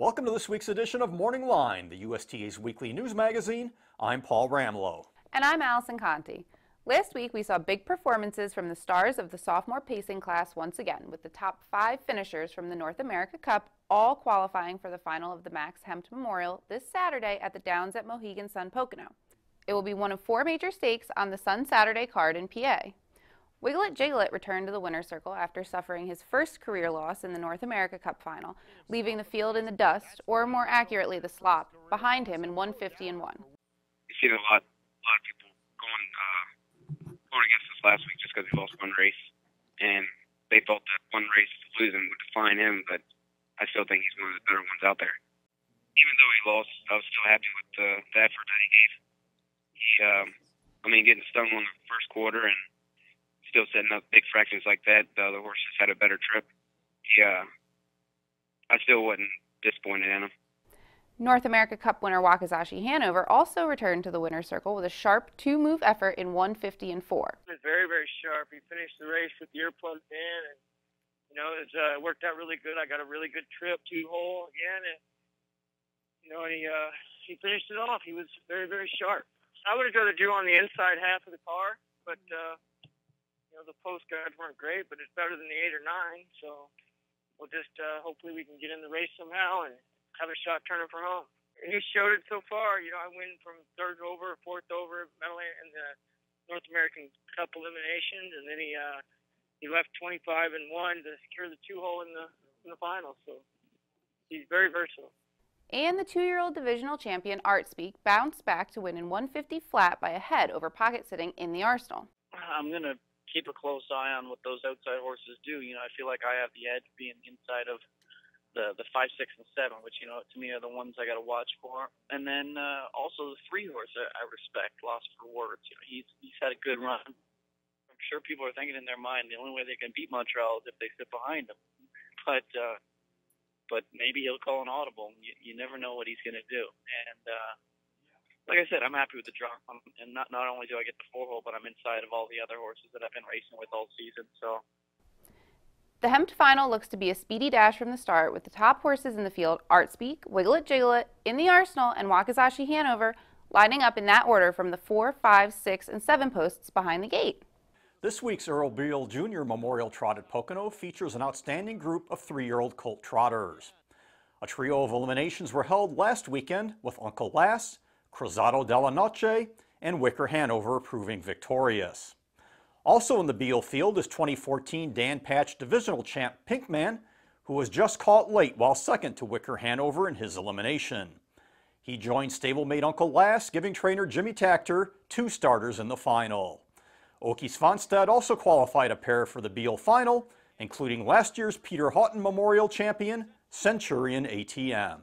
Welcome to this week's edition of Morning Line, the USTA's weekly news magazine. I'm Paul Ramlow. And I'm Allison Conte. Last week we saw big performances from the stars of the sophomore pacing class once again, with the top 5 finishers from the North America Cup all qualifying for the final of the Max Hempt Memorial this Saturday at the Downs at Mohegan Sun Pocono. It will be one of 4 major stakes on the Sun Saturday card in PA. Wiglet Jiglet returned to the winner's circle after suffering his first career loss in the North America Cup final, leaving the field in the dust, or more accurately the slop, behind him in 150 and 1. You've seen a lot of people going against us last week just because he lost one race, and they thought that one race losing would define him, but I still think he's one of the better ones out there. Even though he lost, I was still happy with the effort that he gave. Getting stung on the first quarter and still setting up big fractions like that, the other horses had a better trip. I still wasn't disappointed in him. North America Cup winner Wakizashi Hanover also returned to the winner's circle with a sharp 2-move effort in 150 and 4. It was very, very sharp. He finished the race with the ear plugged in, and it worked out really good. I got a really good trip, 2-hole again, and he finished it off. He was very, very sharp. I would have rather do on the inside half of the car, but the post guards weren't great, but it's better than the 8 or 9. So we'll just hopefully we can get in the race somehow and have a shot turning for home. He showed it so far. I win from 3rd over, 4th over, medal in the North American Cup eliminations, and then he left 25 and 1 to secure the 2-hole in the final. So he's very versatile. And the 2-year-old divisional champion Artspeak bounced back to win in 150 flat by a head over pocket sitting in the Arsenal. I'm going to keep a close eye on what those outside horses do. I feel like I have the edge being inside of the 5, 6, and 7, which, to me are the ones I got to watch for. And then also the 3 horse I respect, Lost for Words. He's had a good run. I'm sure people are thinking in their mind the only way they can beat Montreal is if they sit behind him. But maybe he'll call an audible. You never know what he's going to do. And like I said, I'm happy with the draw. And not only do I get the 4-hole, but I'm inside of all the other horses that I've been racing with all season. So the Hempt final looks to be a speedy dash from the start, with the top horses in the field, Artspeak, Wiglet Jiglet, In the Arsenal, and Wakizashi Hanover, lining up in that order from the 4, 5, 6, and 7 posts behind the gate. This week's Earl Beal Jr. Memorial Trot at Pocono features an outstanding group of 3-year-old colt trotters. A trio of eliminations were held last weekend, with Uncle Lass, Cruzado della Noche, and Wicker Hanover proving victorious. Also in the Beal field is 2014 Dan Patch divisional champ Pinkman, who was just caught late while second to Wicker Hanover in his elimination. He joined stablemate Uncle Lass, giving trainer Jimmy Tactor 2 starters in the final. Oki Svanstedt also qualified a pair for the Beal final, including last year's Peter Houghton Memorial champion, Centurion ATM.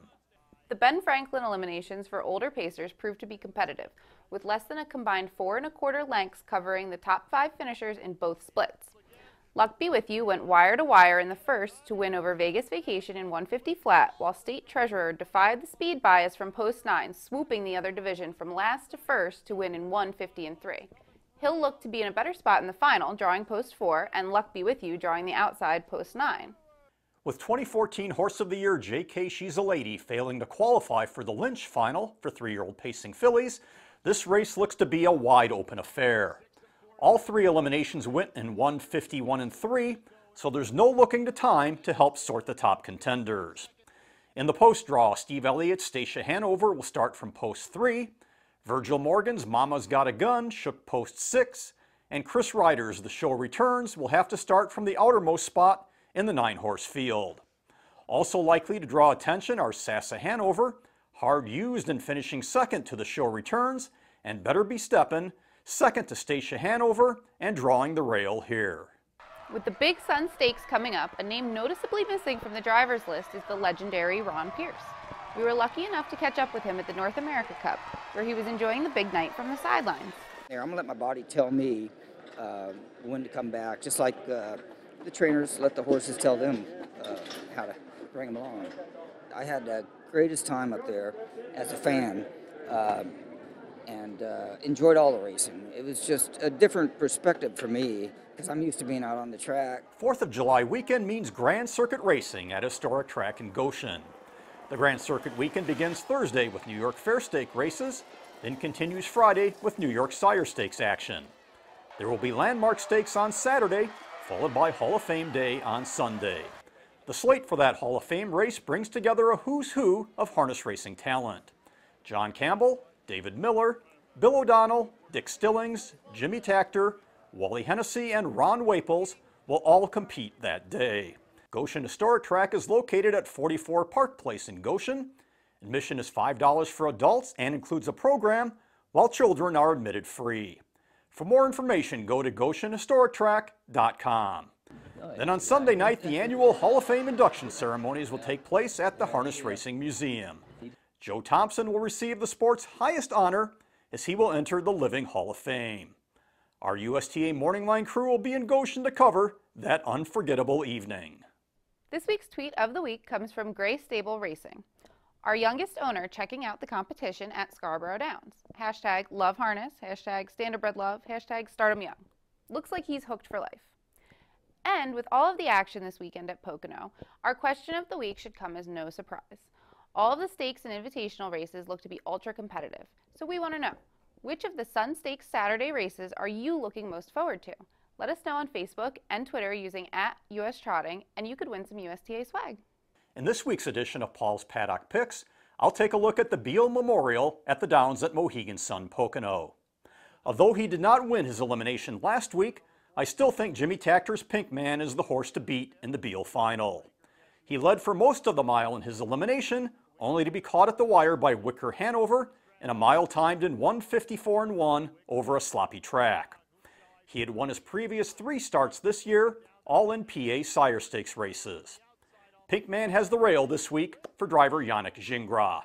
The Ben Franklin eliminations for older pacers proved to be competitive, with less than a combined 4 1/4 lengths covering the top 5 finishers in both splits. Luck Be With You went wire to wire in the first to win over Vegas Vacation in 150 flat, while State Treasurer defied the speed bias from post 9, swooping the other division from last to first to win in 150 and 3. He'll look to be in a better spot in the final, drawing post 4, and Luck Be With You drawing the outside post 9. With 2014 Horse of the Year J.K. She's a Lady failing to qualify for the Lynch final for 3-year-old pacing fillies, this race looks to be a wide-open affair. All 3 eliminations went in 151 and 3, so there's no looking to time to help sort the top contenders. In the post draw, Steve Elliott's Stacia Hanover will start from post 3, Virgil Morgan's Mama's Got a Gun shook post 6, and Chris Ryder's The Show Returns will have to start from the outermost spot in the 9-horse field. Also likely to draw attention are Sassa Hanover, hard used and finishing second to The Show Returns, and Better Be Steppin', second to Stacia Hanover and drawing the rail here. With the Big Sun Stakes coming up, a name noticeably missing from the driver's list is the legendary Ron Pierce. We were lucky enough to catch up with him at the North America Cup, where he was enjoying the big night from the sidelines. I'm going to let my body tell me when to come back, just like the trainers let the horses tell them how to bring them along. I had the greatest time up there as a fan and enjoyed all the racing. It was just a different perspective for me because I'm used to being out on the track. 4th of July weekend means Grand Circuit racing at historic track in Goshen. The Grand Circuit weekend begins Thursday with New York Fair Stake races, then continues Friday with New York Sire Stakes action. There will be landmark stakes on Saturday, followed by Hall of Fame Day on Sunday. The slate for that Hall of Fame race brings together a who's who of harness racing talent. John Campbell, David Miller, Bill O'Donnell, Dick Stillings, Jimmy Takter, Wally Hennessy, and Ron Waples will all compete that day. Goshen Historic Track is located at 44 Park Place in Goshen. Admission is $5 for adults and includes a program, while children are admitted free. For more information, go to GoshenHistoricTrack.com. Then on Sunday night, the annual Hall of Fame induction ceremonies will take place at the Harness Racing Museum. Joe Thompson will receive the sport's highest honor as he will enter the Living Hall of Fame. Our USTA Morning Line crew will be in Goshen to cover that unforgettable evening. This week's tweet of the week comes from Gray Stable Racing, our youngest owner checking out the competition at Scarborough Downs. Hashtag love harness, hashtag standardbred love, hashtag start 'em young. Looks like he's hooked for life. And with all of the action this weekend at Pocono, our question of the week should come as no surprise. All of the stakes and invitational races look to be ultra competitive, so we want to know, which of the Sun Stakes Saturday races are you looking most forward to? Let us know on Facebook and Twitter using @USTrotting, and you could win some USTA swag. In this week's edition of Paul's Paddock Picks, I'll take a look at the Beal Memorial at the Downs at Mohegan Sun Pocono. Although he did not win his elimination last week, I still think Jimmy Takter's Pink Man is the horse to beat in the Beal final. He led for most of the mile in his elimination, only to be caught at the wire by Wicker Hanover in a mile timed in 1:54.1 over a sloppy track. He had won his previous 3 starts this year, all in PA Sire Stakes races. Pink Man has the rail this week for driver Yannick Gingras.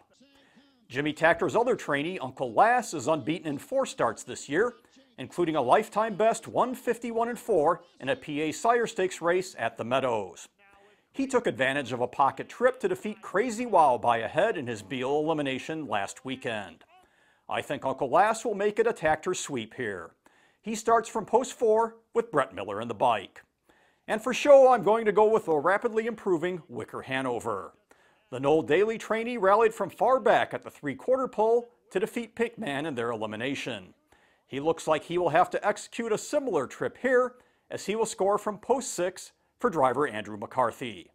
Jimmy Takter's other trainee, Uncle Lass, is unbeaten in 4 starts this year, including a lifetime best 151.4 in a PA Sire Stakes race at the Meadows. He took advantage of a pocket trip to defeat Crazy Wow by a head in his Beal elimination last weekend. I think Uncle Lass will make it a Takter sweep here. He starts from post 4 with Brett Miller in the bike. And for show, I'm going to go with the rapidly improving Wicker Hanover. The Noel Daly trainee rallied from far back at the 3/4 pole to defeat Pink Man in their elimination. He looks like he will have to execute a similar trip here, as he will score from post 6 for driver Andrew McCarthy.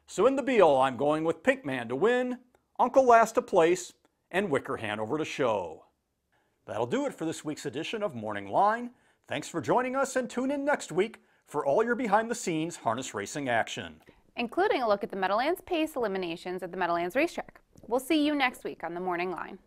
So in the Beal, I'm going with Pink Man to win, Uncle Lass to place, and Wicker Hanover to show. That'll do it for this week's edition of Morning Line. Thanks for joining us, and tune in next week for all your behind-the-scenes harness racing action, including a look at the Meadowlands Pace eliminations at the Meadowlands Racetrack. We'll see you next week on the Morning Line.